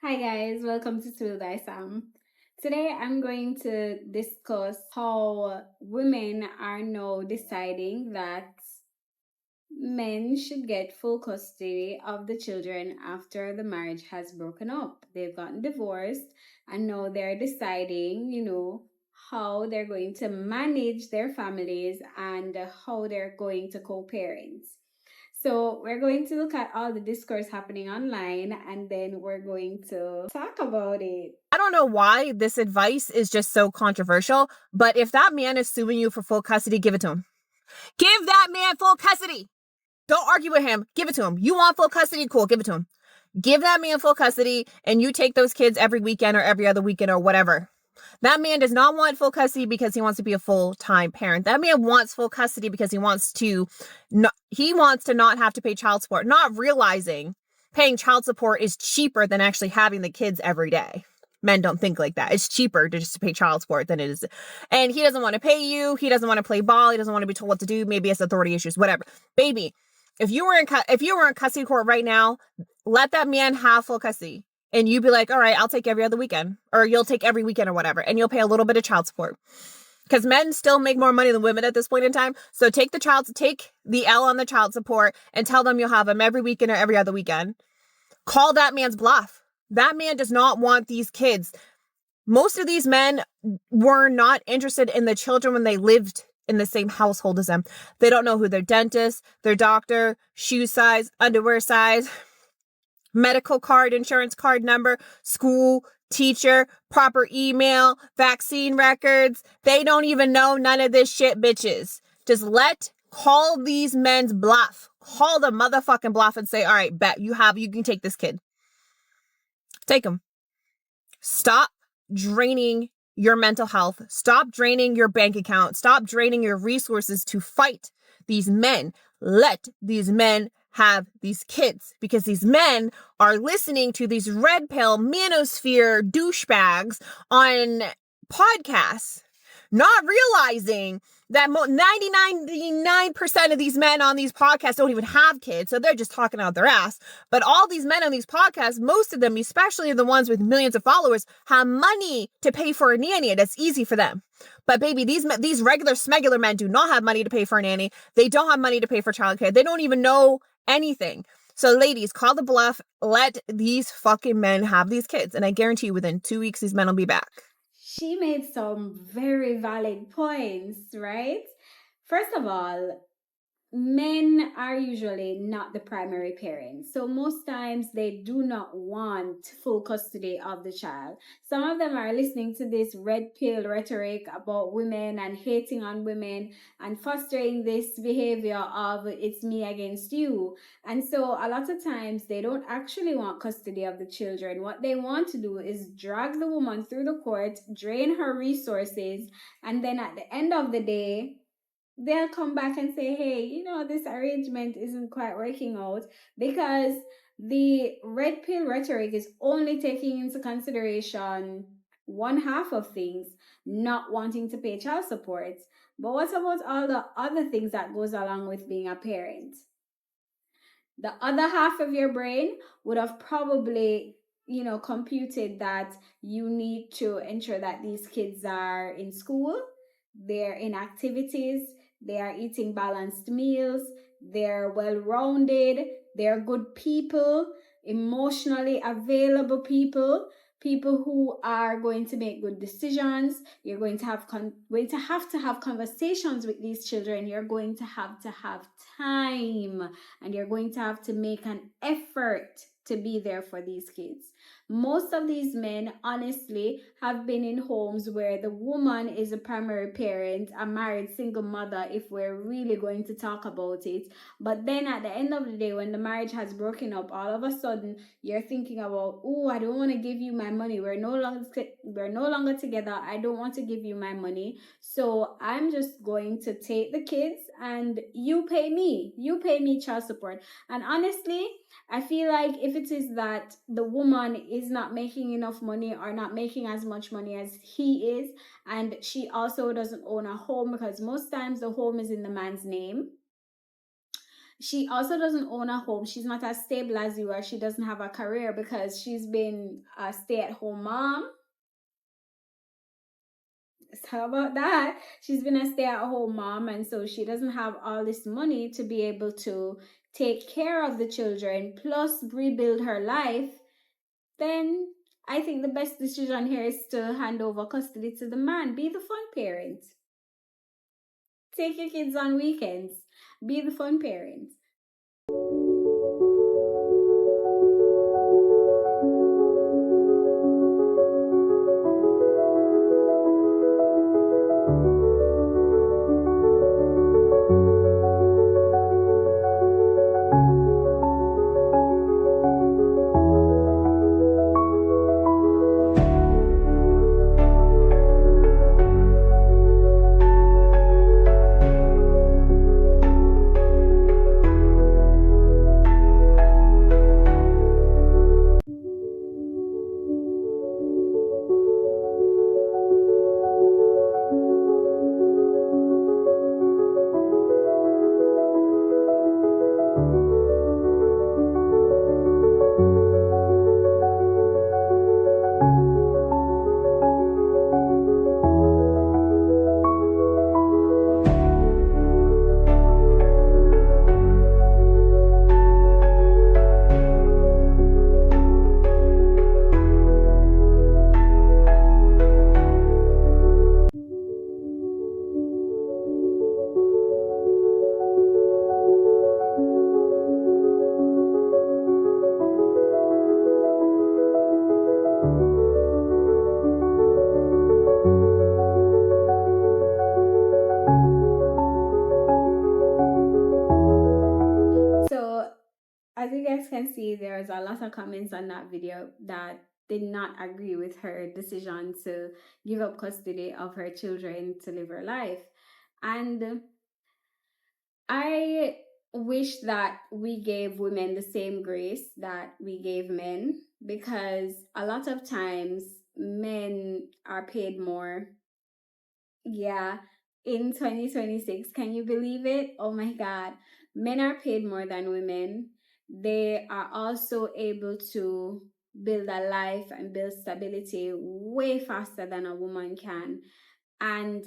Hi guys, welcome to Tool by Sam. Today I'm going to discuss how women are now deciding that men should get full custody of the children after the marriage has broken up. They've gotten divorced and now they're deciding, how they're going to manage their families and how they're going to co-parent. So we're going to look at all the discourse happening online and then we're going to talk about it. I don't know why this advice is just so controversial, but if that man is suing you for full custody, give it to him. Give that man full custody. Don't argue with him. Give it to him. You want full custody? Cool. Give it to him. Give that man full custody and you take those kids every weekend or every other weekend or whatever. That man does not want full custody because he wants to be a full-time parent. That man wants full custody because he wants to not have to pay child support, not realizing paying child support is cheaper than actually having the kids every day. Men don't think like that. It's cheaper to just pay child support than it is. And he doesn't want to pay you. He doesn't want to play ball. He doesn't want to be told what to do. Maybe it's authority issues, whatever. Baby, if you were in custody court right now, let that man have full custody. And you'd be like, all right, I'll take every other weekend, or you'll take every weekend or whatever. And you'll pay a little bit of child support because men still make more money than women at this point in time. So take the L on the child support and tell them you'll have them every weekend or every other weekend. Call that man's bluff. That man does not want these kids. Most of these men were not interested in the children when they lived in the same household as them. They don't know who their dentist, their doctor, shoe size, underwear size, medical card, insurance card number, school, teacher, proper email, vaccine records. They don't even know none of this shit, bitches. Just call these men's bluff. Call the motherfucking bluff and say, all right, bet you can take this kid. Take him. Stop draining your mental health. Stop draining your bank account. Stop draining your resources to fight these men. Let these men have these kids because these men are listening to these red pill manosphere douchebags on podcasts, not realizing that 99% of these men on these podcasts don't even have kids. So they're just talking out their ass. But all these men on these podcasts, most of them, especially the ones with millions of followers, have money to pay for a nanny. That's easy for them. But baby, these regular smegular men do not have money to pay for a nanny. They don't have money to pay for childcare. They don't even know anything. So ladies, call the bluff. Let these fucking men have these kids. And I guarantee you within 2 weeks, these men will be back. She made some very valid points, right? First of all, men are usually not the primary parents. So most times they do not want full custody of the child. Some of them are listening to this red pill rhetoric about women and hating on women and fostering this behavior of it's me against you. And so a lot of times they don't actually want custody of the children. What they want to do is drag the woman through the court, drain her resources, and then at the end of the day, they'll come back and say, hey, this arrangement isn't quite working out because the red pill rhetoric is only taking into consideration one half of things, not wanting to pay child support. But what about all the other things that goes along with being a parent? The other half of your brain would have probably computed that you need to ensure that these kids are in school, they're in activities, they are eating balanced meals, they're well rounded, they're good people, emotionally available people, people who are going to make good decisions. You're going to have conversations with these children. You're going to have time, and you're going to have to make an effort to be there for these kids. Most of these men, honestly, have been in homes where the woman is a primary parent, a married single mother, if we're really going to talk about it. But then at the end of the day, when the marriage has broken up, all of a sudden you're thinking about, oh, I don't want to give you my money. We're no longer together. I don't want to give you my money. So I'm just going to take the kids and you pay me. You pay me child support. And honestly, I feel like if it is that the woman is not making enough money or not making as much money as he is, and she also doesn't own a home because most times the home is in the man's name, She also doesn't own a home. She's not as stable as you are. She doesn't have a career because she's been a stay-at-home mom. So how about that? She's been a stay-at-home mom, and so she doesn't have all this money to be able to take care of the children plus rebuild her life. Then I think the best decision here is to hand over custody to the man. Be the fun parent. Take your kids on weekends. Be the fun parent. So, as you guys can see, there's a lot of comments on that video that did not agree with her decision to give up custody of her children to live her life. And I wish that we gave women the same grace that we gave men, because a lot of times men are paid more. Yeah, in 2026, can you believe it? Oh my God. Men are paid more than women. They are also able to build a life and build stability way faster than a woman can. And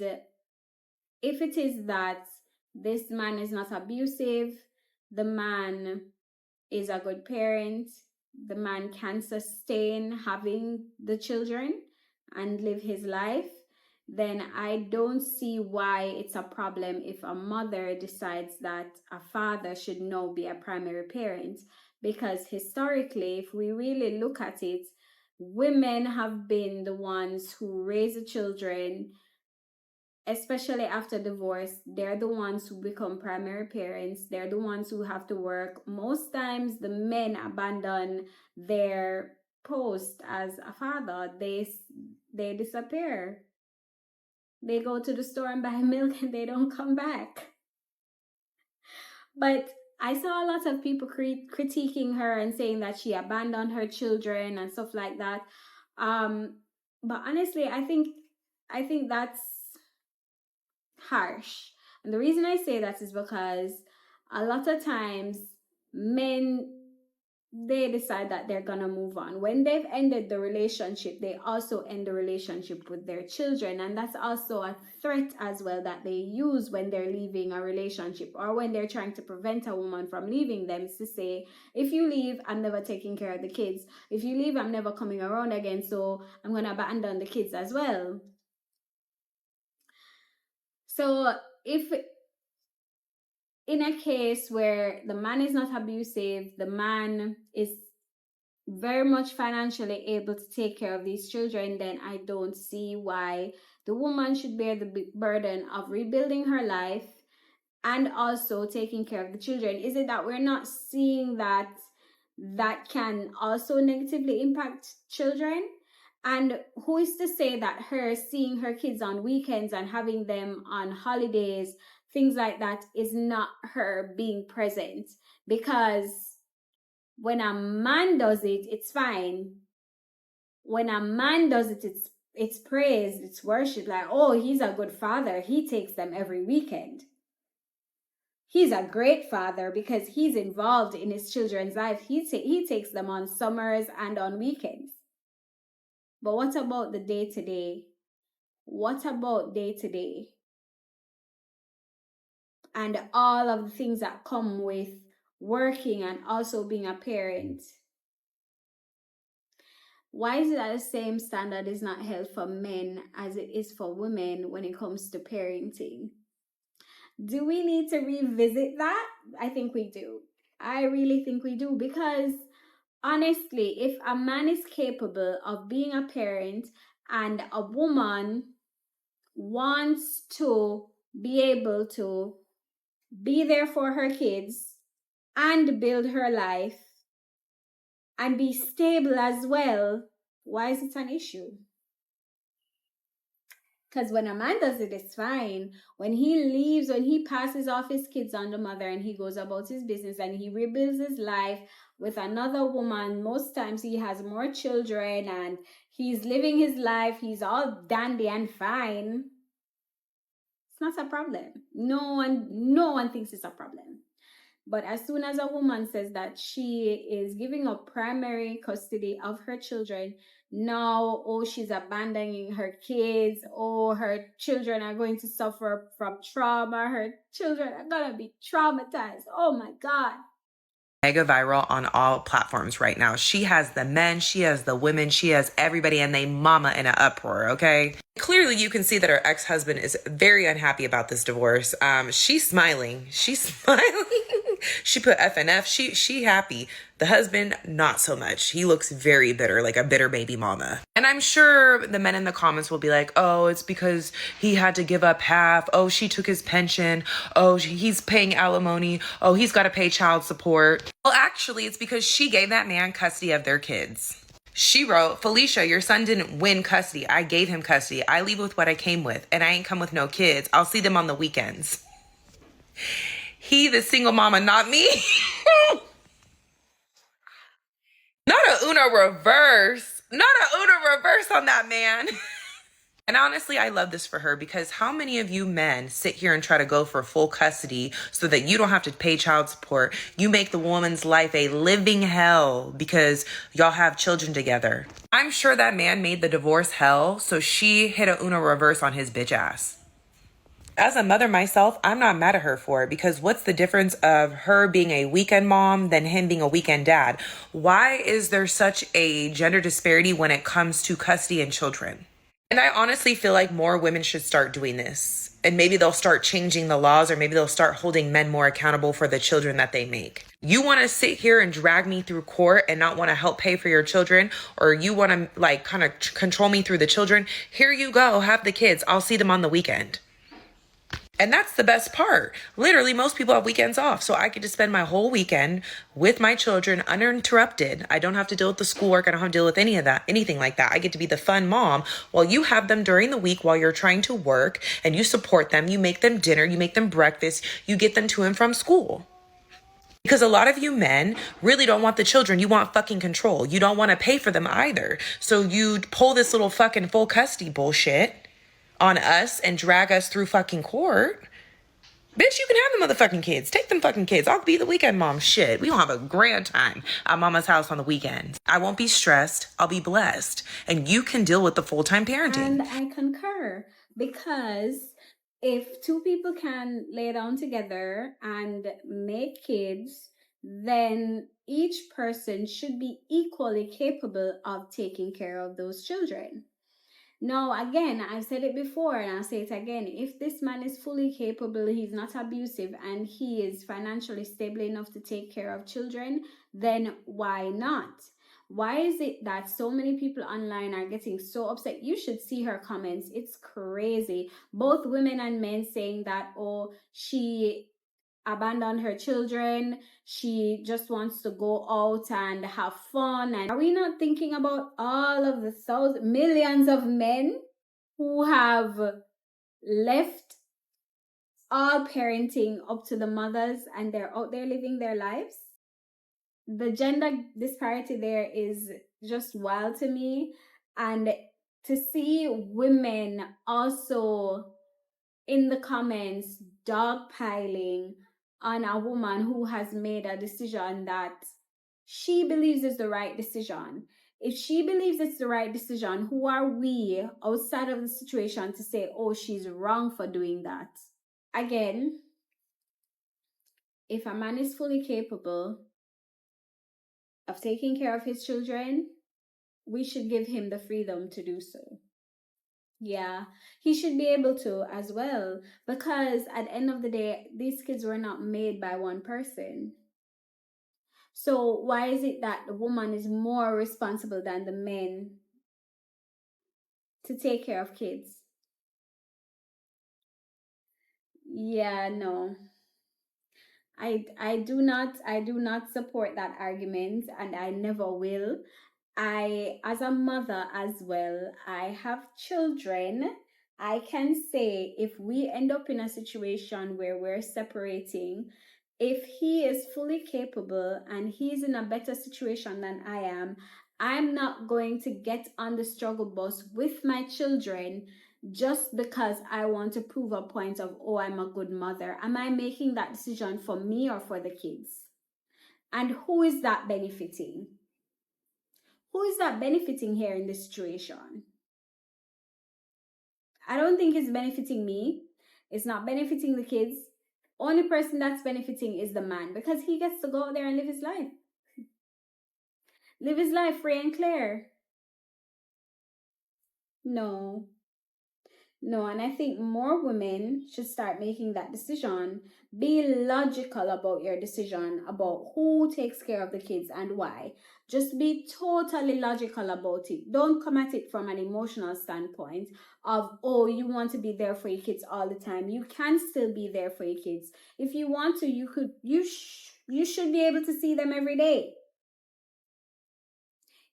if it is that this man is not abusive, the man is a good parent, the man can sustain having the children and live his life, then I don't see why it's a problem if a mother decides that a father should now be a primary parent. Because historically, if we really look at it, women have been the ones who raise the children, especially after divorce. They're the ones who become primary parents. They're the ones who have to work. Most times the men abandon their post as a father. They disappear. They go to the store and buy milk and they don't come back. But I saw a lot of people critiquing her and saying that she abandoned her children and stuff like that. But honestly, I think that's harsh. And the reason I say that is because a lot of times men, they decide that they're gonna move on. When they've ended the relationship, they also end the relationship with their children. And that's also a threat as well that they use when they're leaving a relationship, or when they're trying to prevent a woman from leaving them, is to say, if you leave, I'm never taking care of the kids. If you leave, I'm never coming around again, so I'm gonna abandon the kids as well. So if in a case where the man is not abusive, the man is very much financially able to take care of these children, then I don't see why the woman should bear the burden of rebuilding her life and also taking care of the children. Is it that we're not seeing that that can also negatively impact children? And who is to say that her seeing her kids on weekends and having them on holidays, things like that, is not her being present? Because when a man does it, it's fine. When a man does it, it's praised, it's worshiped. Like, oh, he's a good father. He takes them every weekend. He's a great father because he's involved in his children's life. He takes them on summers and on weekends. But what about the day to day? What about day to day? And all of the things that come with working and also being a parent. Why is it that the same standard is not held for men as it is for women when it comes to parenting? Do we need to revisit that? I think we do. I really think we do, because honestly, if a man is capable of being a parent and a woman wants to be able to be there for her kids and build her life and be stable as well, why is it an issue? Because when a man does it, it's fine. When he leaves, when he passes off his kids on the mother and he goes about his business and he rebuilds his life with another woman, most times he has more children and he's living his life, he's all dandy and fine. It's not a problem. No one thinks it's a problem. But as soon as a woman says that she is giving up primary custody of her children, now, oh, she's abandoning her kids, oh, her children are going to suffer from trauma, her children are going to be traumatized. Oh my God. Mega viral on all platforms right now. She has the men, she has the women, she has everybody, and they mama in an uproar, okay? Clearly, you can see that her ex-husband is very unhappy about this divorce. She's smiling. She's smiling. She put FNF. She happy. The husband, not so much. He looks very bitter, like a bitter baby mama. And I'm sure the men in the comments will be like, oh, it's because he had to give up half. Oh, she took his pension. Oh, he's paying alimony. Oh, he's got to pay child support. Well, actually, it's because she gave that man custody of their kids. She wrote, Felicia, your son didn't win custody. I gave him custody. I leave with what I came with, and I ain't come with no kids. I'll see them on the weekends. He, the single mama, not me. Not a Uno reverse. Not a Uno reverse on that man. And honestly, I love this for her, because how many of you men sit here and try to go for full custody so that you don't have to pay child support? You make the woman's life a living hell because y'all have children together. I'm sure that man made the divorce hell, so she hit a Uno reverse on his bitch ass. As a mother myself, I'm not mad at her for it, because what's the difference of her being a weekend mom than him being a weekend dad? Why is there such a gender disparity when it comes to custody and children? And I honestly feel like more women should start doing this. And maybe they'll start changing the laws, or maybe they'll start holding men more accountable for the children that they make. You want to sit here and drag me through court and not want to help pay for your children, or you want to like kind of control me through the children? Here you go, have the kids. I'll see them on the weekend. And that's the best part. Literally, most people have weekends off. So I get to spend my whole weekend with my children uninterrupted. I don't have to deal with the schoolwork. I don't have to deal with any of that, anything like that. I get to be the fun mom while you have them during the week while you're trying to work, and you support them. You make them dinner, you make them breakfast, you get them to and from school. Because a lot of you men really don't want the children. You want fucking control. You don't want to pay for them either. So you pull this little fucking full custody bullshit on us and drag us through fucking court. Bitch, you can have the motherfucking kids. Take them fucking kids. I'll be the weekend mom. Shit, we gonna have a grand time at mama's house on the weekends. I won't be stressed. I'll be blessed. And you can deal with the full-time parenting. And I concur, because if two people can lay down together and make kids, then each person should be equally capable of taking care of those children. Now, again, I've said it before and I'll say it again. If this man is fully capable, he's not abusive, and he is financially stable enough to take care of children, then why not? Why is it that so many people online are getting so upset? You should see her comments. It's crazy. Both women and men saying that, oh, she abandoned her children, she just wants to go out and have fun. And are we not thinking about all of the millions of men who have left all parenting up to the mothers and they're out there living their lives? The gender disparity there is just wild to me. And to see women also in the comments dogpiling on a woman who has made a decision that she believes is the right decision. If she believes it's the right decision, who are we outside of the situation to say, oh, she's wrong for doing that? Again, if a man is fully capable of taking care of his children, we should give him the freedom to do so. Yeah, he should be able to as well, because at the end of the day, these kids were not made by one person. So why is it that the woman is more responsible than the men to take care of kids? Yeah, no. I do not support that argument, and I never will. I, as a mother as well, I have children. I can say if we end up in a situation where we're separating, if he is fully capable and he's in a better situation than I am, I'm not going to get on the struggle bus with my children just because I want to prove a point of, oh, I'm a good mother. Am I making that decision for me or for the kids? And who is that benefiting? Who is that benefiting here in this situation? I don't think it's benefiting me. It's not benefiting the kids. Only person that's benefiting is the man, because he gets to go out there and live his life. Live his life free and clear. No. No, and I think more women should start making that decision. Be logical about your decision about who takes care of the kids and why. Just be totally logical about it. Don't come at it from an emotional standpoint of, oh, you want to be there for your kids all the time. You can still be there for your kids. If you want to, you should be able to see them every day.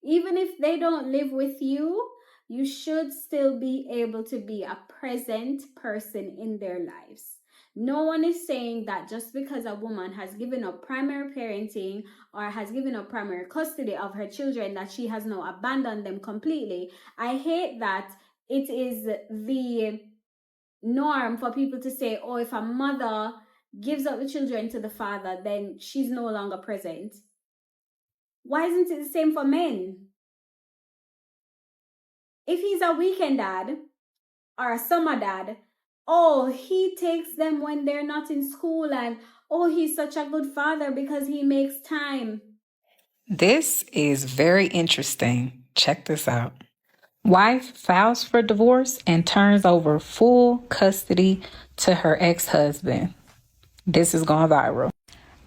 Even if they don't live with you, you should still be able to be a present person in their lives. No one is saying that just because a woman has given up primary parenting or has given up primary custody of her children that she has now abandoned them completely. I hate that it is the norm for people to say, oh, if a mother gives up the children to the father, then she's no longer present. Why isn't it the same for men? If he's a weekend dad or a summer dad, oh, he takes them when they're not in school, and oh, he's such a good father because he makes time. This is very interesting. Check this out. Wife files for divorce and turns over full custody to her ex-husband. This is going viral.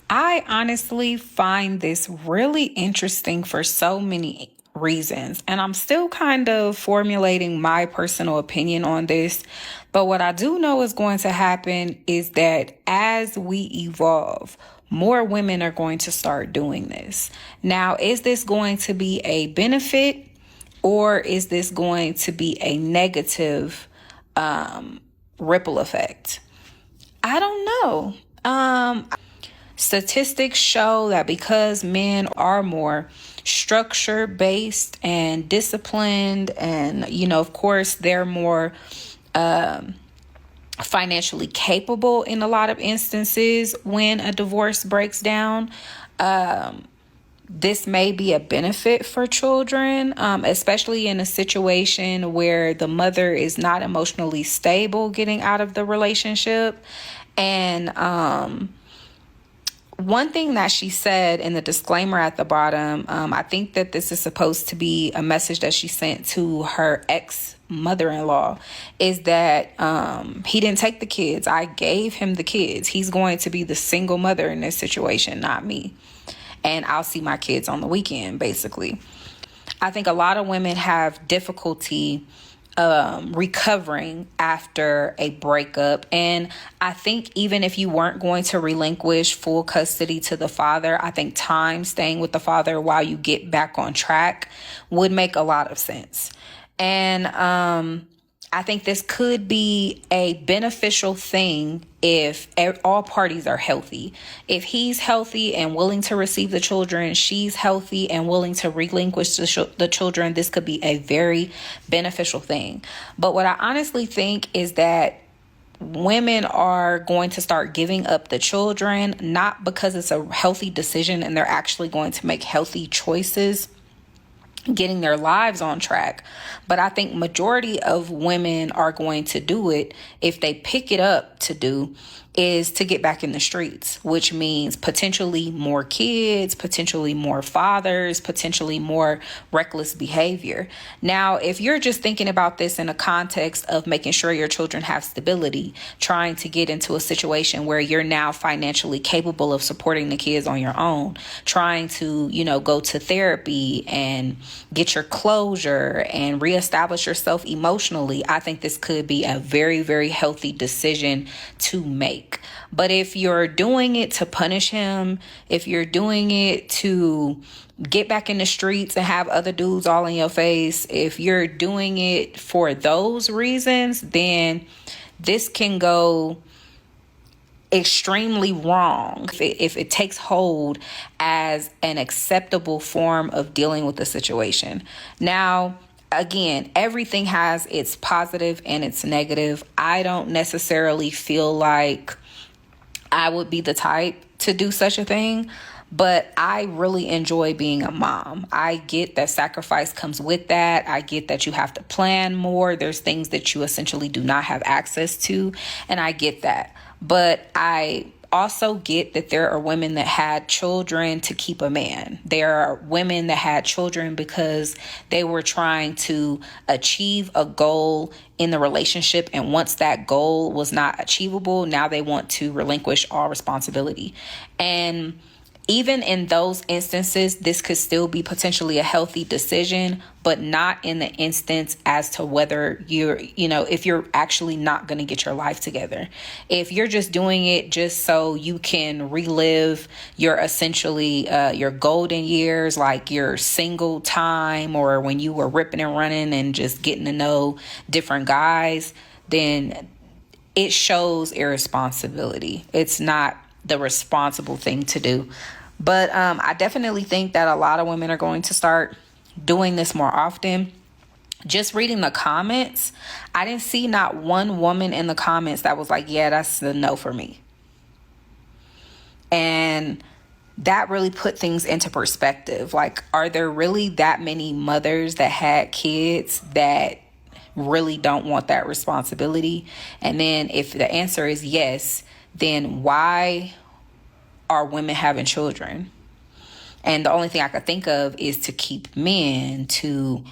I honestly find this really interesting for so many reasons, and I'm still kind of formulating my personal opinion on this. But what I do know is going to happen is that as we evolve, more women are going to start doing this. Now, is this going to be a benefit, or is this going to be a negative ripple effect? I don't know. Statistics show that because men are more structure based and disciplined, and, of course, they're more financially capable in a lot of instances when a divorce breaks down. This may be a benefit for children, especially in a situation where the mother is not emotionally stable getting out of the relationship. And one thing that she said in the disclaimer at the bottom, I think that this is supposed to be a message that she sent to her ex-mother-in-law, is that he didn't take the kids. I gave him the kids. He's going to be the single mother in this situation, not me. And I'll see my kids on the weekend, basically. I think a lot of women have difficulty recovering after a breakup. And I think even if you weren't going to relinquish full custody to the father, I think time staying with the father while you get back on track would make a lot of sense. And I think this could be a beneficial thing if all parties are healthy. If he's healthy and willing to receive the children, she's healthy and willing to relinquish the children, this could be a very beneficial thing. But what I honestly think is that women are going to start giving up the children, not because it's a healthy decision and they're actually going to make healthy choices, getting their lives on track. But I think majority of women are going to do it, if they pick it up to do, is to get back in the streets, which means potentially more kids, potentially more fathers, potentially more reckless behavior. Now, if you're just thinking about this in a context of making sure your children have stability, trying to get into a situation where you're now financially capable of supporting the kids on your own, trying to, go to therapy and get your closure and reestablish yourself emotionally, I think this could be a very, very healthy decision to make. But if you're doing it to punish him, if you're doing it to get back in the streets and have other dudes all in your face, if you're doing it for those reasons, then this can go extremely wrong if it takes hold as an acceptable form of dealing with the situation. Now, again, everything has its positive and its negative. I don't necessarily feel like I would be the type to do such a thing, but I really enjoy being a mom. I get that sacrifice comes with that. I get that you have to plan more. There's things that you essentially do not have access to, and I get that. But I also get that there are women that had children to keep a man. There are women that had children because they were trying to achieve a goal in the relationship. And once that goal was not achievable, now they want to relinquish all responsibility. And even in those instances, this could still be potentially a healthy decision, but not in the instance as to whether if you're actually not going to get your life together. If you're just doing it just so you can relive your essentially your golden years, like your single time or when you were ripping and running and just getting to know different guys, then it shows irresponsibility. It's not the responsible thing to do. But I definitely think that a lot of women are going to start doing this more often. Just reading the comments, I didn't see not one woman in the comments that was like, yeah, that's a no for me. And that really put things into perspective. Like, are there really that many mothers that had kids that really don't want that responsibility? And then if the answer is yes, then why are women having children? And the only thing I could think of is to keep men, to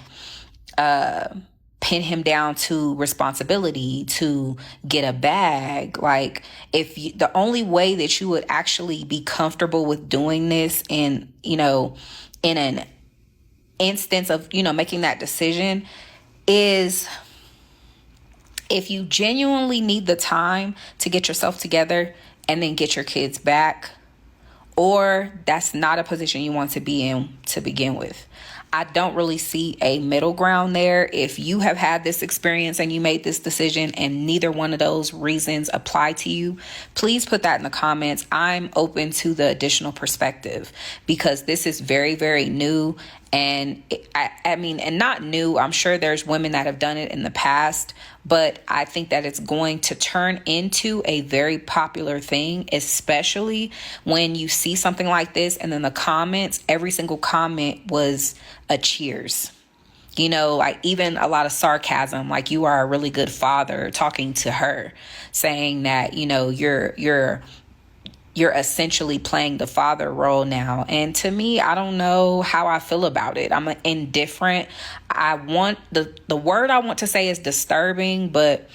pin him down to responsibility, to get a bag. Like, the only way that you would actually be comfortable with doing this in an instance of, making that decision is if you genuinely need the time to get yourself together and then get your kids back, or that's not a position you want to be in to begin with. I don't really see a middle ground there. If you have had this experience and you made this decision and neither one of those reasons apply to you, please put that in the comments. I'm open to the additional perspective because this is very, very new. And and not new. I'm sure there's women that have done it in the past, but I think that it's going to turn into a very popular thing, especially when you see something like this. And then the comments, every single comment was a cheers. Like even a lot of sarcasm, like you are a really good father, talking to her, saying that, you're essentially playing the father role now. And to me, I don't know how I feel about it. I'm indifferent. I want the word I want to say is disturbing, but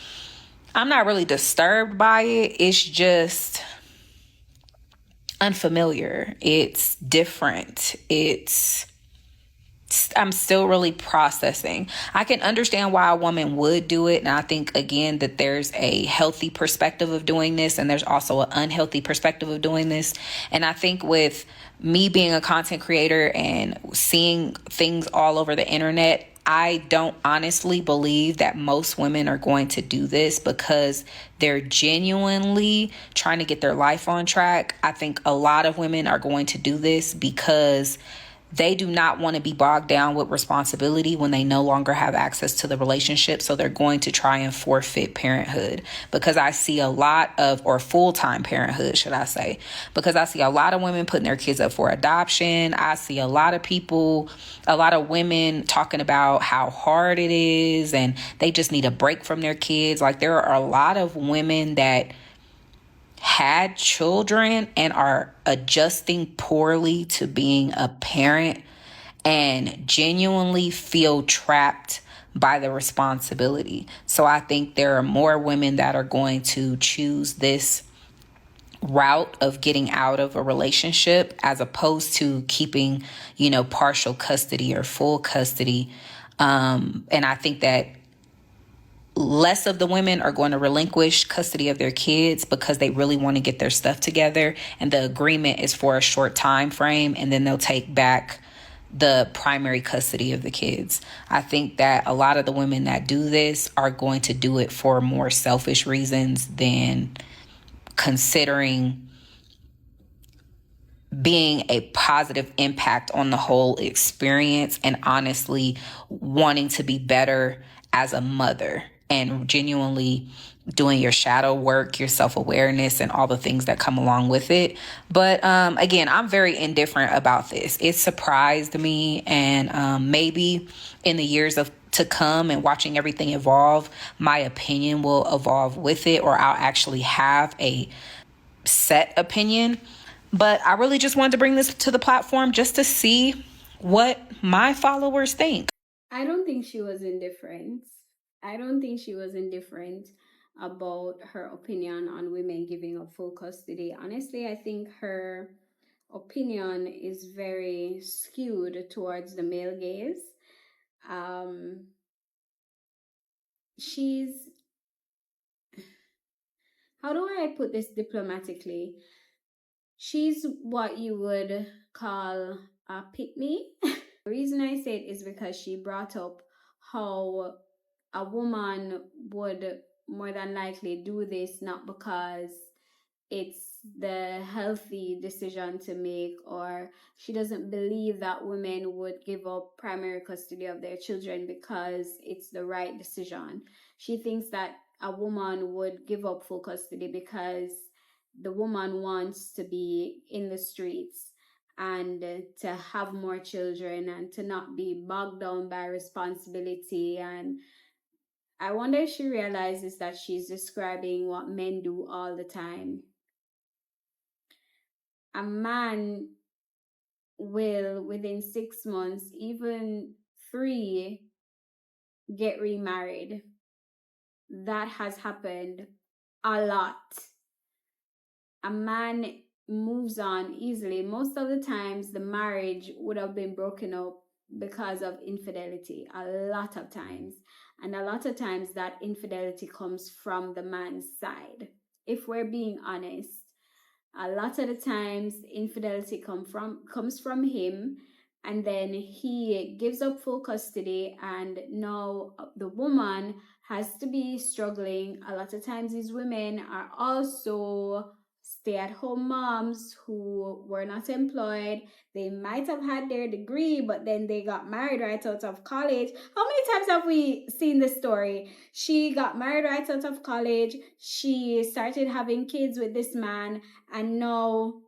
I'm not really disturbed by it. It's just unfamiliar. It's different. I'm still really processing. I can understand why a woman would do it. And I think, again, that there's a healthy perspective of doing this. And there's also an unhealthy perspective of doing this. And I think with me being a content creator and seeing things all over the internet, I don't honestly believe that most women are going to do this because they're genuinely trying to get their life on track. I think a lot of women are going to do this because They do not want to be bogged down with responsibility when they no longer have access to the relationship. So they're going to try and forfeit parenthood, because I see a lot of, or full-time parenthood, should I say, because I see a lot of women putting their kids up for adoption. I see a lot of people, a lot of women talking about how hard it is and they just need a break from their kids. Like, there are a lot of women that had children and are adjusting poorly to being a parent and genuinely feel trapped by the responsibility. So I think there are more women that are going to choose this route of getting out of a relationship as opposed to keeping, partial custody or full custody. And I think that less of the women are going to relinquish custody of their kids because they really want to get their stuff together, and the agreement is for a short time frame, and then they'll take back the primary custody of the kids. I think that a lot of the women that do this are going to do it for more selfish reasons than considering being a positive impact on the whole experience, and honestly wanting to be better as a mother and genuinely doing your shadow work, your self-awareness, and all the things that come along with it. But again, I'm very indifferent about this. It surprised me, and maybe in the years to come and watching everything evolve, my opinion will evolve with it, or I'll actually have a set opinion. But I really just wanted to bring this to the platform just to see what my followers think. I don't think she was indifferent. I don't think she was indifferent about her opinion on women giving up full custody. Honestly, I think her opinion is very skewed towards the male gaze. Um, she's, how do I put this diplomatically? She's what you would call a pick me. The reason I say it is because she brought up how a woman would more than likely do this not because it's the healthy decision to make, or she doesn't believe that women would give up primary custody of their children because it's the right decision. She thinks that a woman would give up full custody because the woman wants to be in the streets and to have more children and to not be bogged down by responsibility. And I wonder if she realizes that she's describing what men do all the time. A man will, within 6 months, even 3, get remarried. That has happened a lot. A man moves on easily. Most of the times, the marriage would have been broken up because of infidelity, a lot of times. And a lot of times, that infidelity comes from the man's side. If we're being honest, a lot of the times infidelity comes from him, and then he gives up full custody, and now the woman has to be struggling. A lot of times these women are also stay-at-home moms who were not employed. They might have had their degree, but then they got married right out of college. How many times have we seen this story? She got married right out of college. She started having kids with this man, and now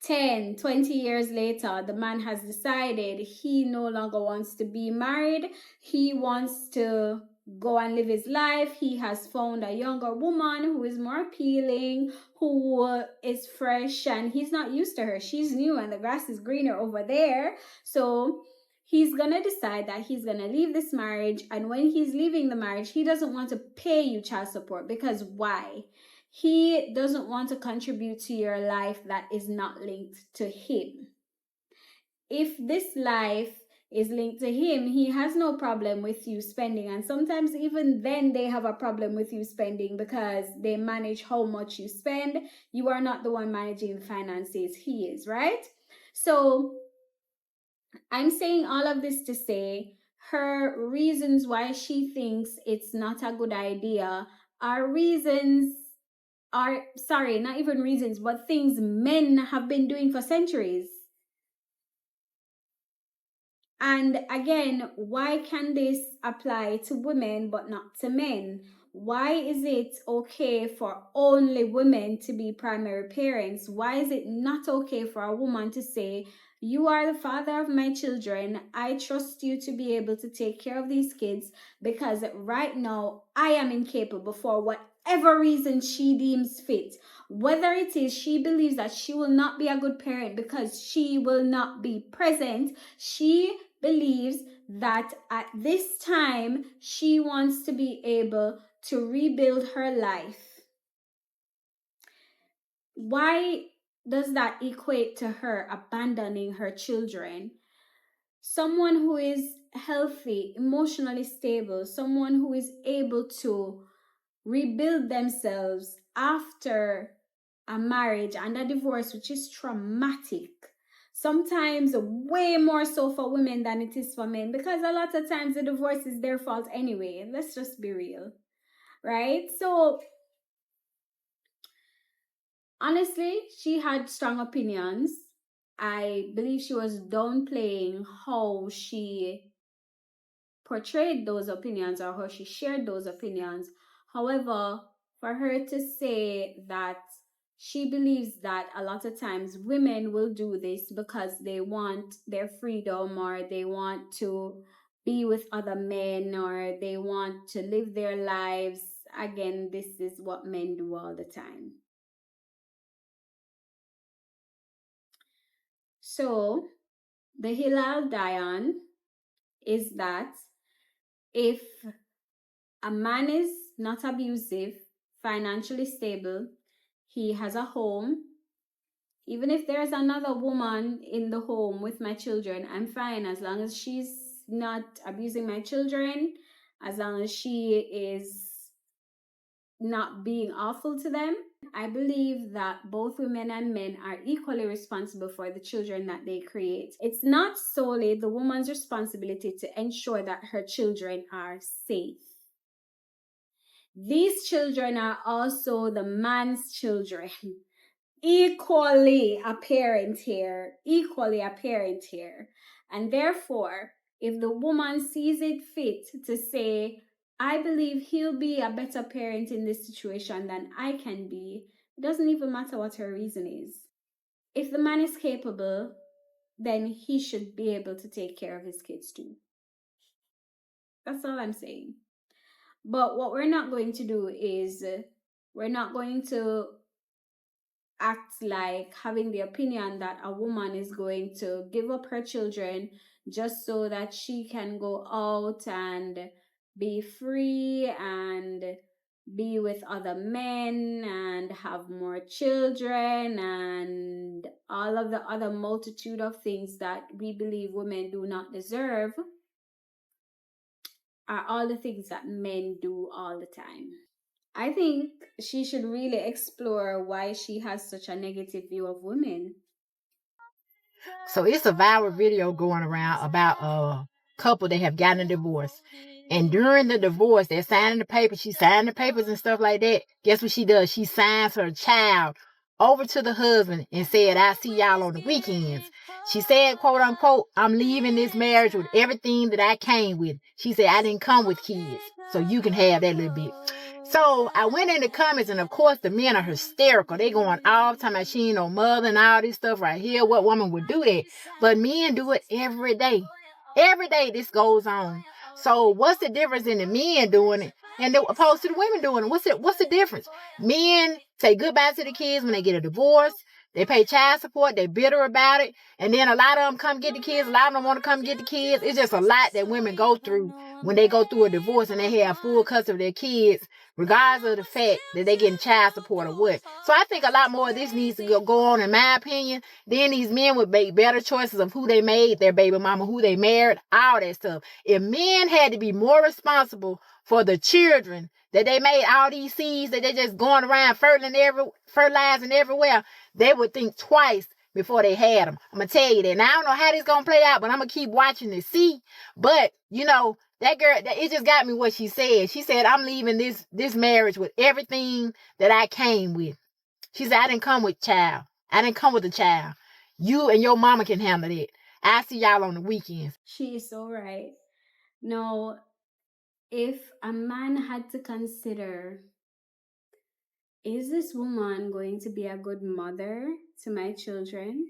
10, 20 years later, the man has decided he no longer wants to be married. He wants to go and live his life. He has found a younger woman who is more appealing, who is fresh, and he's not used to her. She's new and the grass is greener over there. So he's gonna decide that he's gonna leave this marriage, and when he's leaving the marriage, he doesn't want to pay you child support, because why? He doesn't want to contribute to your life that is not linked to him. If this life is linked to him, he has no problem with you spending. And sometimes even then they have a problem with you spending because they manage how much you spend. You are not the one managing the finances, he is, right? So I'm saying all of this to say her reasons why she thinks it's not a good idea are reasons, are, sorry, not even reasons, but things men have been doing for centuries. And again, why can this apply to women but not to men? Why is it okay for only women to be primary parents? Why is it not okay for a woman to say, you are the father of my children. I trust you to be able to take care of these kids because right now I am incapable for whatever reason she deems fit. Whether it is she believes that she will not be a good parent because she will not be present, she believes that at this time she wants to be able to rebuild her life. Why does that equate to her abandoning her children? Someone who is healthy, emotionally stable, someone who is able to rebuild themselves after a marriage and a divorce, which is traumatic. Sometimes way more so for women than it is for men, because a lot of times the divorce is their fault anyway. Let's just be real, right? So honestly, she had strong opinions. I believe she was downplaying how she portrayed those opinions or how she shared those opinions. However, for her to say that she believes that a lot of times women will do this because they want their freedom or they want to be with other men or they want to live their lives. Again, this is what men do all the time. So, the hill I'll die on is that if a man is not abusive, financially stable, he has a home, even if there's another woman in the home with my children, I'm fine as long as she's not abusing my children, as long as she is not being awful to them. I believe that both women and men are equally responsible for the children that they create. It's not solely the woman's responsibility to ensure that her children are safe. These children are also the man's children. Equally apparent here. And therefore, if the woman sees it fit to say, I believe he'll be a better parent in this situation than I can be, it doesn't even matter what her reason is. If the man is capable, then he should be able to take care of his kids too. That's all I'm saying. But what we're not going to do is we're not going to act like having the opinion that a woman is going to give up her children just so that she can go out and be free and be with other men and have more children and all of the other multitude of things that we believe women do not deserve are all the things that men do all the time. I think she should really explore why she has such a negative view of women. So it's a viral video going around about a couple that have gotten a divorce. And during the divorce, they're signing the papers. She signed the papers and stuff like that. Guess what she does? She signs her child over to the husband and said, I see y'all on the weekends. She said, quote unquote, I'm leaving this marriage with everything that I came with. She said, I didn't come with kids, so you can have that little bit. So I went in the comments, and of course the men are hysterical. They going all the time, like she ain't no mother and all this stuff right here. What woman would do that? But men do it every day. Every day this goes on. So what's the difference in the men doing it and opposed to the women doing it? What's the difference? Men say goodbye to the kids when they get a divorce. They pay child support. They're bitter about it. And then a lot of them come get the kids. A lot of them want to come get the kids. It's just a lot that women go through when they go through a divorce and they have full custody of their kids, regardless of the fact that they're getting child support or what. So I think a lot more of this needs to go on, in my opinion. Then these men would make better choices of who they made their baby mama, who they married, all that stuff. If men had to be more responsible for the children that they made, all these seeds that they just going around fertilizing everywhere, they would think twice before they had them. I'm going to tell you that. Now, I don't know how this going to play out, but I'm going to keep watching to see. But, you know, that girl, it just got me what she said. She said, I'm leaving this marriage with everything that I came with. She said, I didn't come with child. I didn't come with a child. You and your mama can handle it. I see y'all on the weekends. She is so right. Now, if a man had to consider, is this woman going to be a good mother to my children?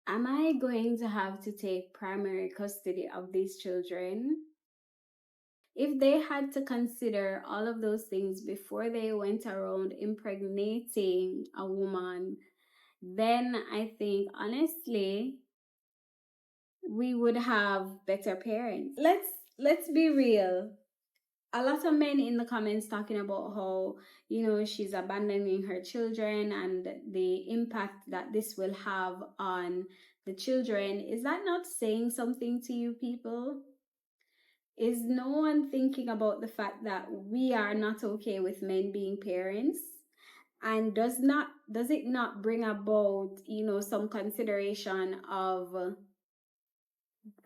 Am I going to have to take primary custody of these children? If they had to consider all of those things before they went around impregnating a woman, then I think honestly we would have better parents. Let's be real. A lot of men in the comments talking about how, she's abandoning her children and the impact that this will have on the children. Is that not saying something to you people? Is no one thinking about the fact that we are not okay with men being parents? And does it not bring about, some consideration of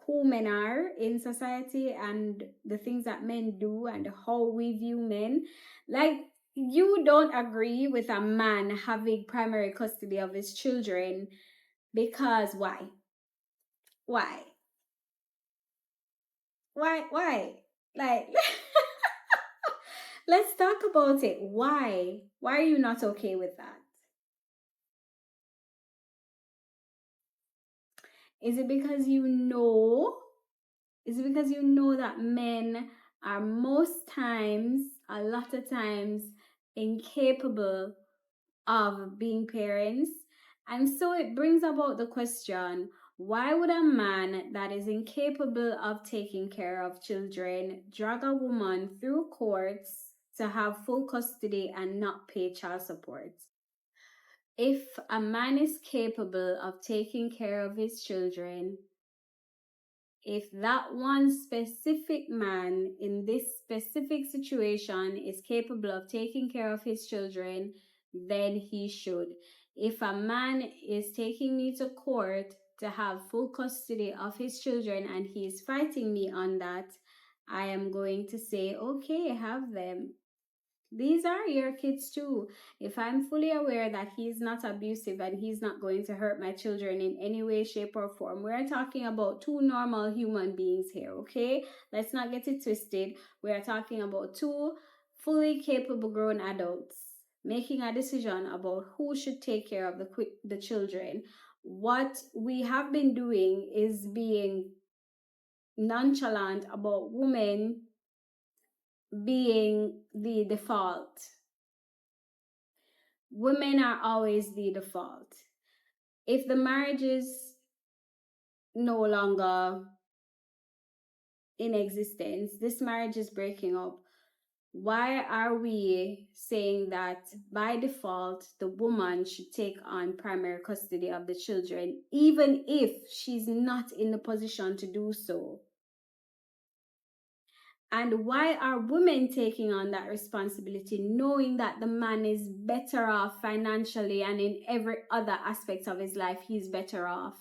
who men are in society and the things that men do and how we view men? Like, you don't agree with a man having primary custody of his children because why? Why? Why? Like, let's talk about it. Why? Why are you not okay with that? Is it because you know? Is it because you know that men are a lot of times, incapable of being parents? And so it brings about the question, why would a man that is incapable of taking care of children drag a woman through courts to have full custody and not pay child support? If a man is capable of taking care of his children, if that one specific man in this specific situation is capable of taking care of his children, then he should. If a man is taking me to court to have full custody of his children and he is fighting me on that, I am going to say, okay, have them. These are your kids too. If I'm fully aware that he's not abusive and he's not going to hurt my children in any way, shape, or form, we're talking about two normal human beings here, okay? Let's not get it twisted. We're talking about two fully capable grown adults making a decision about who should take care of the children. What we have been doing is being nonchalant about women being the default. Women are always the default. If the marriage is no longer in existence, this marriage is breaking up, why are we saying that by default the woman should take on primary custody of the children, even if she's not in the position to do so? And why are women taking on that responsibility, knowing that the man is better off financially and in every other aspect of his life, he's better off?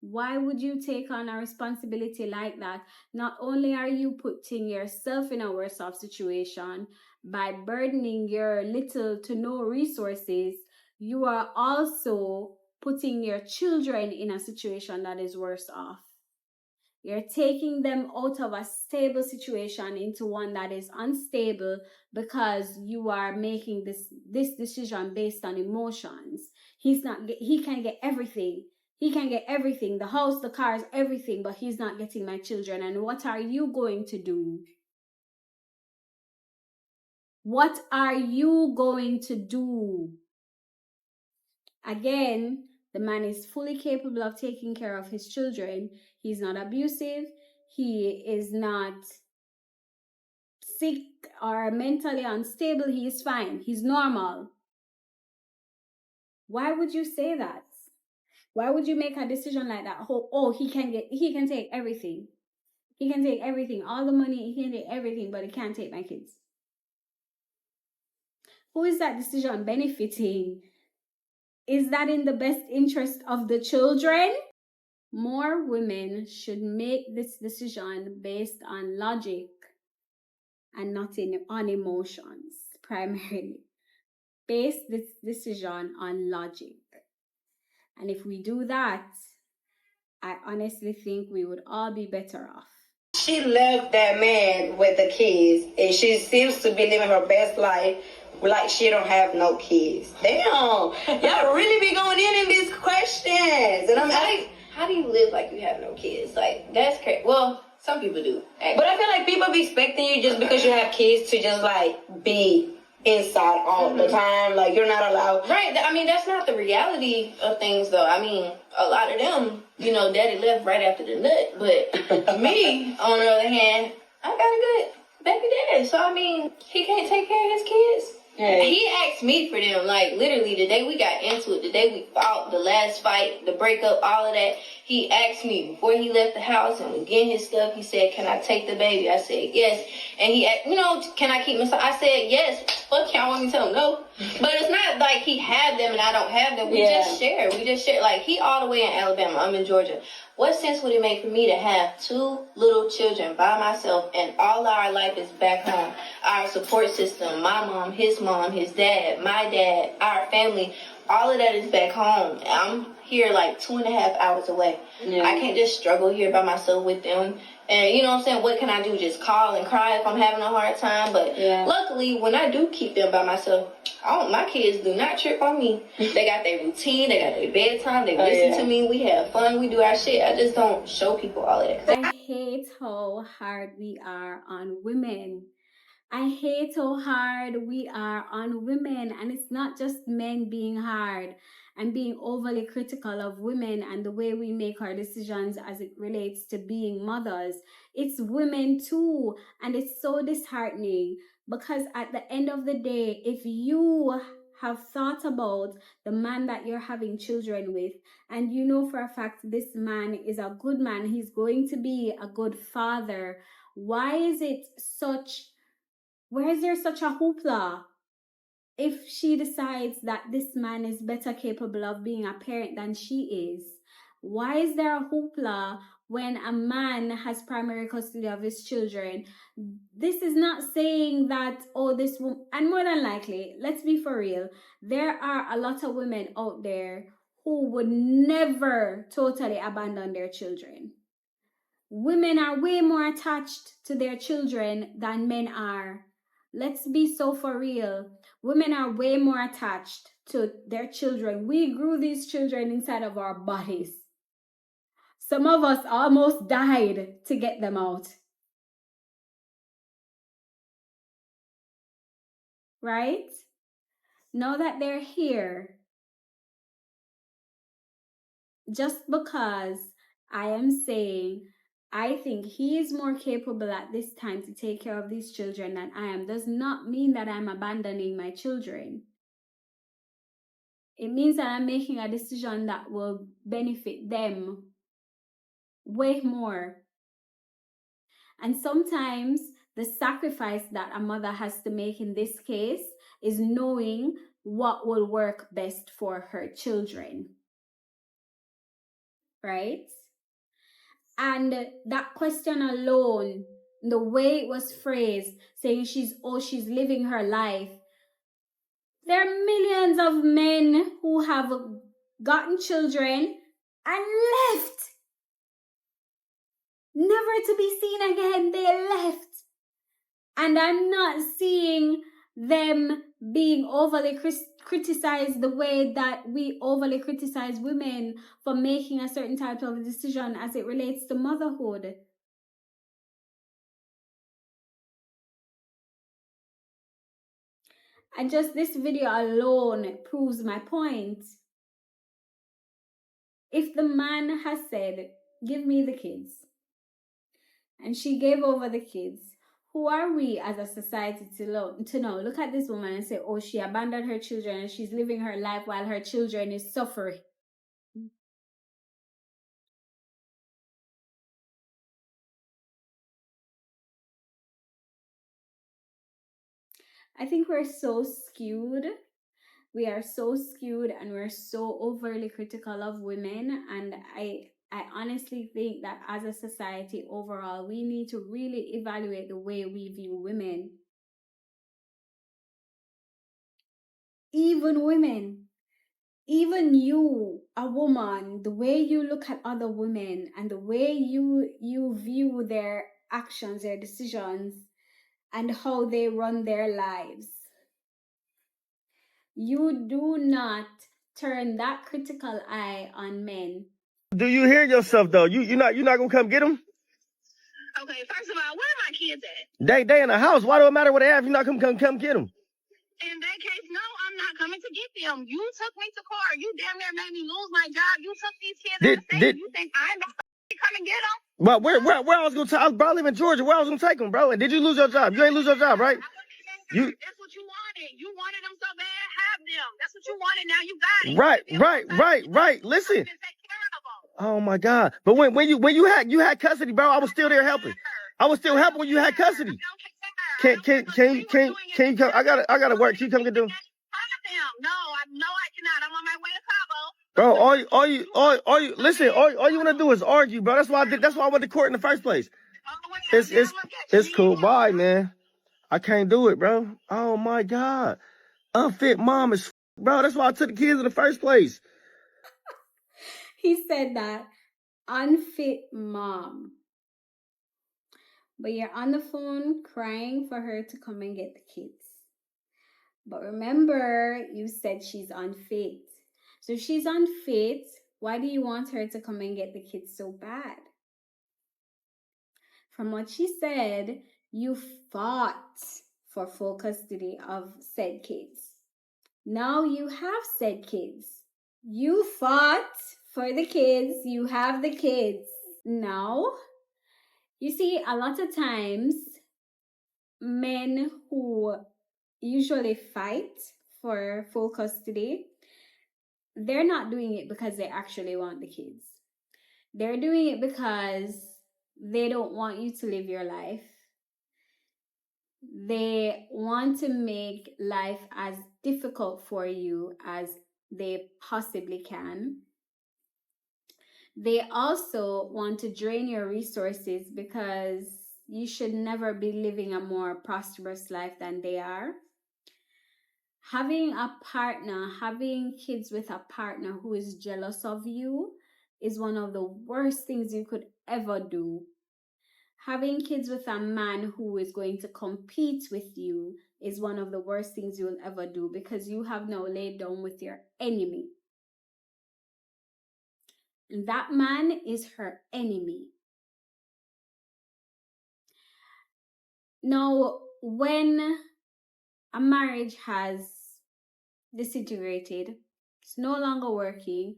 Why would you take on a responsibility like that? Not only are you putting yourself in a worse off situation by burdening your little to no resources, you are also putting your children in a situation that is worse off. You're taking them out of a stable situation into one that is unstable because you are making this decision based on emotions. He can get everything. He can get everything, the house, the cars, everything, but he's not getting my children. And what are you going to do? What are you going to do? Again, the man is fully capable of taking care of his children. He's not abusive. He is not sick or mentally unstable. He is fine. He's normal. Why would you say that? Why would you make a decision like that? Oh, he can take everything. He can take everything. All the money, he can take everything, but he can't take my kids. Who is that decision benefiting? Is that in the best interest of the children? More women should make this decision based on logic and not on emotions, primarily. Base this decision on logic. And if we do that, I honestly think we would all be better off. She left that man with the kids, and she seems to be living her best life like she don't have no kids. Damn, y'all really be going in these questions, and I'm like, how do you live like you have no kids? Like, that's crazy. Well, some people do. But I feel like people be expecting you just because you have kids to just like be inside all the time. Like, you're not allowed. Right. I mean, that's not the reality of things, though. I mean, a lot of them, you know, daddy left right after the nut. But me, on the other hand, I got a good baby dad. So, I mean, he can't take care of his kids. Hey. He asked me for them, like, literally, the day we got into it, the day we fought, the last fight, the breakup, all of that, he asked me before he left the house and was getting his stuff, he said, can I take the baby? I said, yes. And he asked, you know, can I keep my son? I said, yes. Fuck y'all want me to tell him no? But it's not like he had them and I don't have them. We just share. We just share. Like, he all the way in Alabama. I'm in Georgia. What sense would it make for me to have 2 little children by myself and all our life is back home? Our support system, my mom, his dad, my dad, our family, all of that is back home. I'm here like 2.5 hours away. Yeah. I can't just struggle here by myself with them. And you know what I'm saying? What can I do? Just call and cry if I'm having a hard time. But luckily, when I do keep them by myself, my kids do not trip on me. They got their routine. They got their bedtime. They listen to me. We have fun. We do our shit. I just don't show people all of that. I hate how hard we are on women. I hate how hard we are on women. And it's not just men being hard and being overly critical of women and the way we make our decisions as it relates to being mothers. It's women too. And it's so disheartening because at the end of the day, if you have thought about the man that you're having children with, and you know for a fact this man is a good man, he's going to be a good father, why is there such a hoopla if she decides that this man is better capable of being a parent than she is? Why is there a hoopla when a man has primary custody of his children? This is not saying that, this woman, and more than likely, let's be for real, there are a lot of women out there who would never totally abandon their children. Women are way more attached to their children than men are. Let's be so for real. Women are way more attached to their children. We grew these children inside of our bodies. Some of us almost died to get them out. Right? Now that they're here, just because I am saying I think he is more capable at this time to take care of these children than I am does not mean that I'm abandoning my children. It means that I'm making a decision that will benefit them way more. And sometimes the sacrifice that a mother has to make in this case is knowing what will work best for her children. Right? And that question alone, the way it was phrased, saying she's living her life. There are millions of men who have gotten children and left. Never to be seen again, they left. And I'm not seeing them being overly criticized the way that we overly criticize women for making a certain type of decision as it relates to motherhood. And just this video alone proves my point. If the man has said, give me the kids, and she gave over the kids, who are we as a society to know? Look at this woman and say, she abandoned her children and she's living her life while her children is suffering. I think we're so skewed. We are so skewed and we're so overly critical of women. And I honestly think that as a society overall, we need to really evaluate the way we view women. Even women. even you, a woman, the way you look at other women and the way you view their actions, their decisions, and how they run their lives, you do not turn that critical eye on men. Do you hear yourself though? You're not gonna come get them? Okay, first of all, where are my kids at? They in the house. Why do it matter what they have? You're not come get them. In that case, no, I'm not coming to get them. You took me to court. You damn near made me lose my job. You took these kids out of state. You think I'm not come and get them? Well, where I was gonna take? I was probably in Georgia. Where I was gonna take them, bro? And did you lose your job? You ain't lose your job, right? That's what you wanted. You wanted them so bad. Have them. That's what you wanted. Now you got it. Right. Listen. Oh my God! But when you had custody, bro, I was still there helping. I was still helping when you had custody. Can you come? I gotta work. Can you come get them? No, I cannot. I'm on my way to Cabo. Bro, all you listen, all you wanna do is argue, bro. That's why I went to court in the first place. It's cool. Bye, man. I can't do it, bro. Oh my God. Unfit mom is bro, that's why I took the kids in the first place. He said that. Unfit mom. But you're on the phone crying for her to come and get the kids. But remember, you said she's unfit. So if she's unfit, why do you want her to come and get the kids so bad? From what she said, you fought for full custody of said kids. Now you have said kids. You fought for the kids. You have the kids. Now, you see, a lot of times, men who usually fight for full custody, they're not doing it because they actually want the kids. They're doing it because they don't want you to live your life. They want to make life as difficult for you as they possibly can. They also want to drain your resources because you should never be living a more prosperous life than they are. Having a partner, having kids with a partner who is jealous of you is one of the worst things you could ever do. Having kids with a man who is going to compete with you is one of the worst things you will ever do because you have now laid down with your enemy. And that man is her enemy. Now, when a marriage has disintegrated, it's no longer working,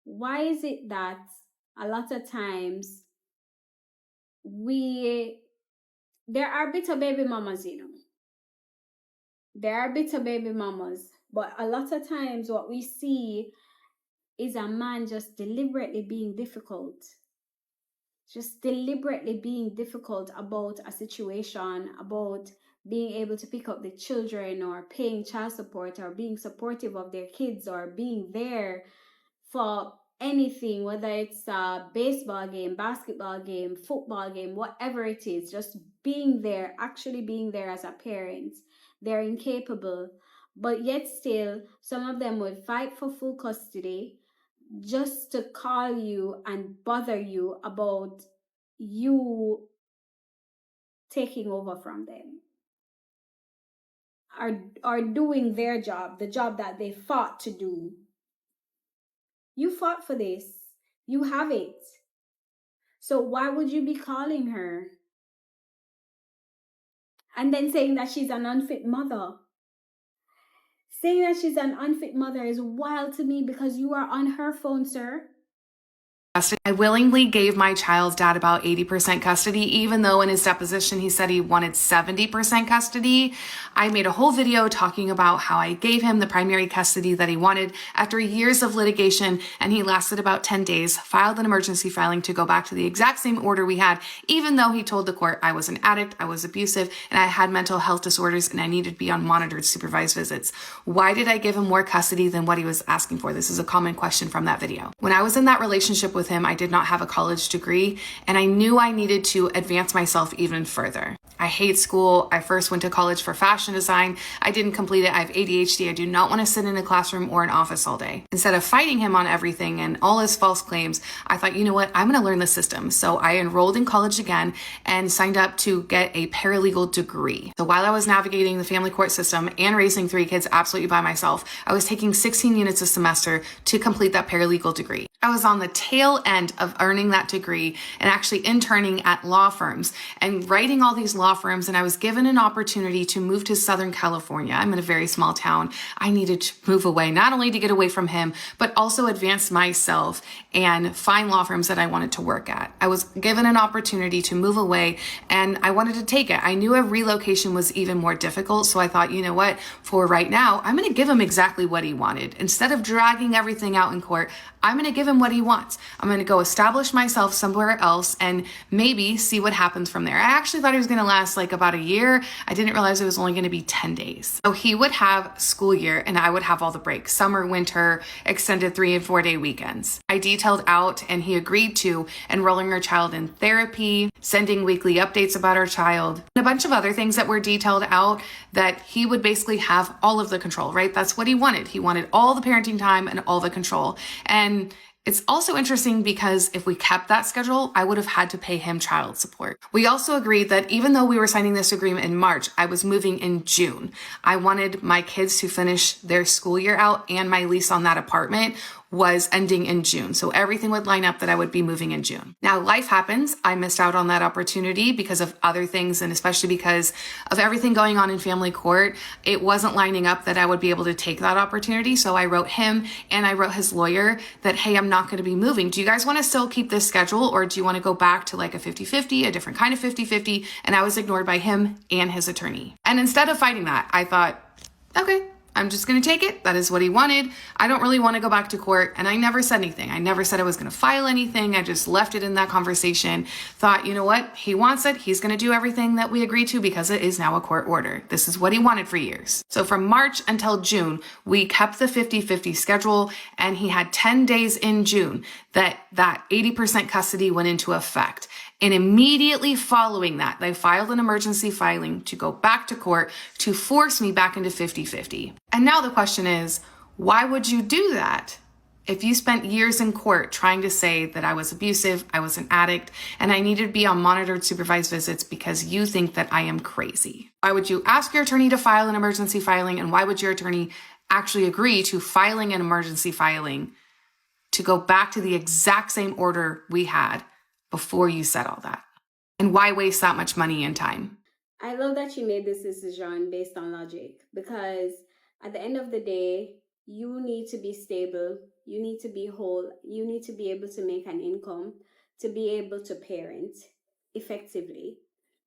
why is it that a lot of times there are bitter baby mamas, you know. There are bitter baby mamas, but a lot of times what we see is a man just deliberately being difficult. Just deliberately being difficult about a situation, about being able to pick up the children or paying child support or being supportive of their kids or being there for anything, whether it's a baseball game, basketball game, football game, whatever it is, just being there, actually being there as a parent. They're incapable, but yet still, some of them would fight for full custody just to call you and bother you about you taking over from them. Are doing their job, the job that they fought to do. You fought for this. You have it. So why would you be calling her? And then saying that she's an unfit mother. Saying that she's an unfit mother is wild to me because you are on her phone, sir. I willingly gave my child's dad about 80% custody, even though in his deposition he said he wanted 70% custody. I made a whole video talking about how I gave him the primary custody that he wanted after years of litigation, and he lasted about 10 days, filed an emergency filing to go back to the exact same order we had, even though he told the court I was an addict, I was abusive, and I had mental health disorders, and I needed to be on monitored supervised visits. Why did I give him more custody than what he was asking for? This is a common question from that video. When I was in that relationship with him, I did not have a college degree, and I knew I needed to advance myself even further. I hate school. I first went to college for fashion design. I didn't complete it. I have ADHD. I do not want to sit in a classroom or an office all day. Instead of fighting him on everything and all his false claims, I thought, you know what? I'm going to learn the system. So I enrolled in college again and signed up to get a paralegal degree. So while I was navigating the family court system and raising 3 kids absolutely by myself, I was taking 16 units a semester to complete that paralegal degree. I was on the tail end of earning that degree and actually interning at law firms and writing all these law firms. And I was given an opportunity to move to Southern California. I'm in a very small town. I needed to move away, not only to get away from him, but also advance myself and find law firms that I wanted to work at. I was given an opportunity to move away and I wanted to take it. I knew a relocation was even more difficult. So I thought, you know what, for right now, I'm going to give him exactly what he wanted. Instead of dragging everything out in court, I'm going to give him what he wants. I'm going to go establish myself somewhere else and maybe see what happens from there. I actually thought he was going to last like about a year. I didn't realize it was only going to be 10 days. So he would have school year and I would have all the breaks, summer, winter, extended 3 and 4 day weekends. I detailed out and he agreed to enrolling our child in therapy, sending weekly updates about our child, and a bunch of other things that were detailed out that he would basically have all of the control, right? That's what he wanted. He wanted all the parenting time and all the control. And it's also interesting because if we kept that schedule, I would have had to pay him child support. We also agreed that even though we were signing this agreement in March, I was moving in June. I wanted my kids to finish their school year out and my lease on that apartment was ending in June. So everything would line up that I would be moving in June. Now life happens. I missed out on that opportunity because of other things and especially because of everything going on in family court. It wasn't lining up that I would be able to take that opportunity. So I wrote him and I wrote his lawyer that, hey, I'm not going to be moving. Do you guys want to still keep this schedule or do you want to go back to like a 50-50, a different kind of 50-50? And I was ignored by him and his attorney. And instead of fighting that, I thought, okay, I'm just going to take it. That is what he wanted. I don't really want to go back to court. And I never said anything. I never said I was going to file anything. I just left it in that conversation. Thought, you know what? He wants it. He's going to do everything that we agreed to because it is now a court order. This is what he wanted for years. So from March until June, we kept the 50-50 schedule and he had 10 days in June that 80% custody went into effect. And immediately following that, they filed an emergency filing to go back to court to force me back into 50-50. And now the question is, why would you do that? If you spent years in court trying to say that I was abusive, I was an addict, and I needed to be on monitored supervised visits because you think that I am crazy. Why would you ask your attorney to file an emergency filing? And why would your attorney actually agree to filing an emergency filing to go back to the exact same order we had before you said all that? And why waste that much money and time? I love that you made this decision based on logic because at the end of the day, you need to be stable, you need to be whole, you need to be able to make an income, to be able to parent effectively.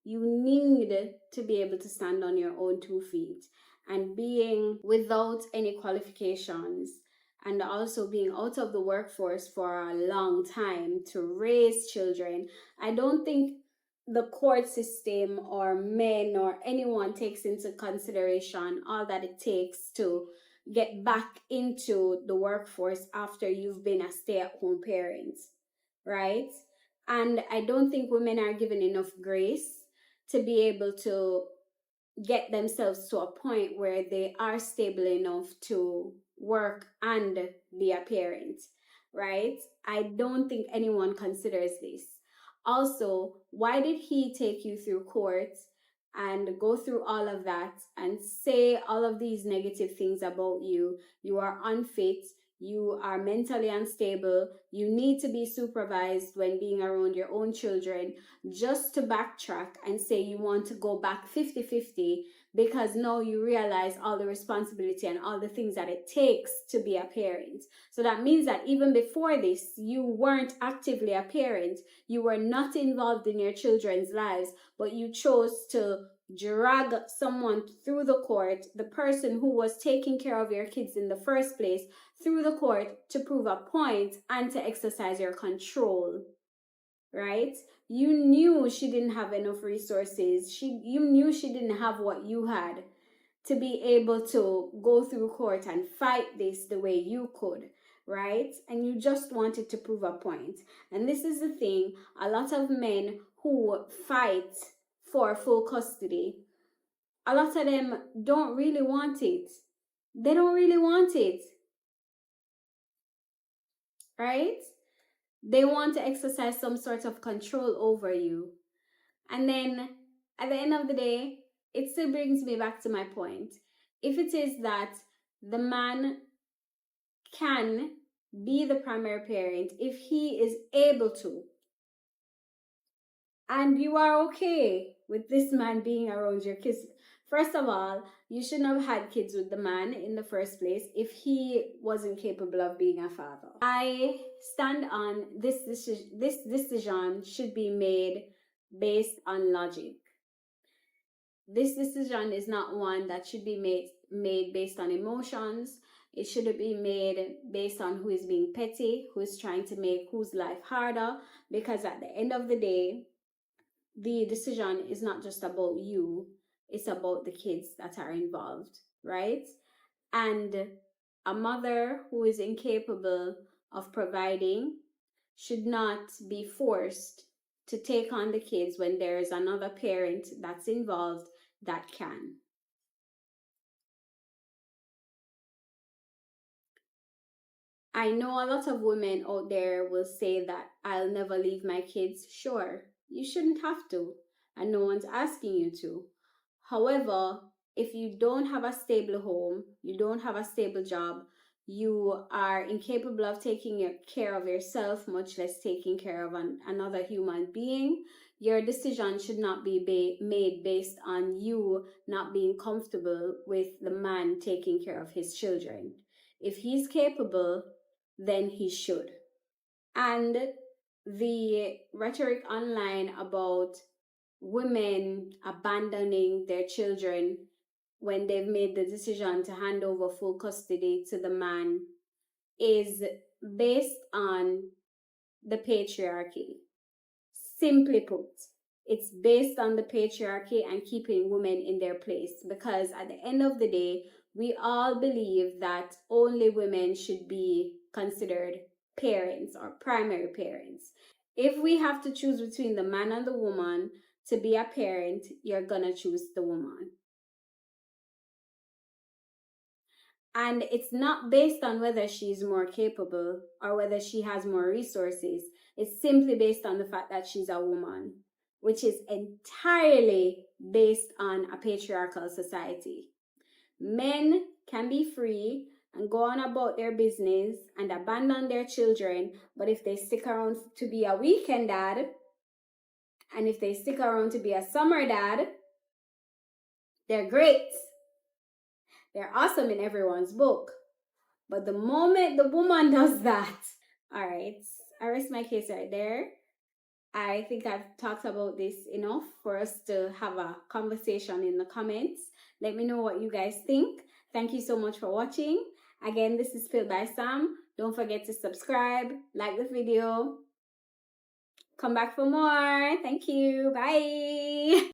You need to be able to stand on your own 2 feet, and being without any qualifications and also being out of the workforce for a long time to raise children, I don't think the court system or men or anyone takes into consideration all that it takes to get back into the workforce after you've been a stay-at-home parent, right? And I don't think women are given enough grace to be able to get themselves to a point where they are stable enough to work and be a parent, right? I don't think anyone considers this. Also, why did he take you through court and go through all of that and say all of these negative things about you? You are unfit, you are mentally unstable, you need to be supervised when being around your own children, just to backtrack and say you want to go back 50-50 because now you realize all the responsibility and all the things that it takes to be a parent. So that means that even before this, you weren't actively a parent, you were not involved in your children's lives, but you chose to drag someone through the court, the person who was taking care of your kids in the first place, through the court to prove a point and to exercise your control, right? You knew she didn't have enough resources. You knew she didn't have what you had to be able to go through court and fight this the way you could, right? And you just wanted to prove a point. And this is the thing, a lot of men who fight for full custody, a lot of them don't really want it. They don't really want it, right? They want to exercise some sort of control over you. And then at the end of the day, it still brings me back to my point. If it is that the man can be the primary parent, if he is able to, and you are okay with this man being around your kids, first of all, you shouldn't have had kids with the man in the first place if he wasn't capable of being a father. I stand on this decision should be made based on logic. This decision is not one that should be made based on emotions. It shouldn't be made based on who is being petty, who is trying to make whose life harder, because at the end of the day, the decision is not just about you, it's about the kids that are involved, right? And a mother who is incapable of providing should not be forced to take on the kids when there is another parent that's involved that can. I know a lot of women out there will say that I'll never leave my kids. Sure, you shouldn't have to, and no one's asking you to. However, if you don't have a stable home, you don't have a stable job, you are incapable of taking care of yourself, much less taking care of another human being, your decision should not be made based on you not being comfortable with the man taking care of his children. If he's capable, then he should. And the rhetoric online about women abandoning their children when they've made the decision to hand over full custody to the man is based on the patriarchy. Simply put, it's based on the patriarchy and keeping women in their place, because at the end of the day, we all believe that only women should be considered parents or primary parents. If we have to choose between the man and the woman to be a parent, you're gonna choose the woman. And it's not based on whether she's more capable or whether she has more resources. It's simply based on the fact that she's a woman, which is entirely based on a patriarchal society. Men can be free and go on about their business and abandon their children, but if they stick around to be a weekend dad, and if they stick around to be a summer dad, they're great. They're awesome in everyone's book. But the moment the woman does that, all right, I rest my case right there. I think I've talked about this enough for us to have a conversation in the comments. Let me know what you guys think. Thank you so much for watching. Again, this is Spilled by Sam. Don't forget to subscribe, like the video. Come back for more. Thank you. Bye.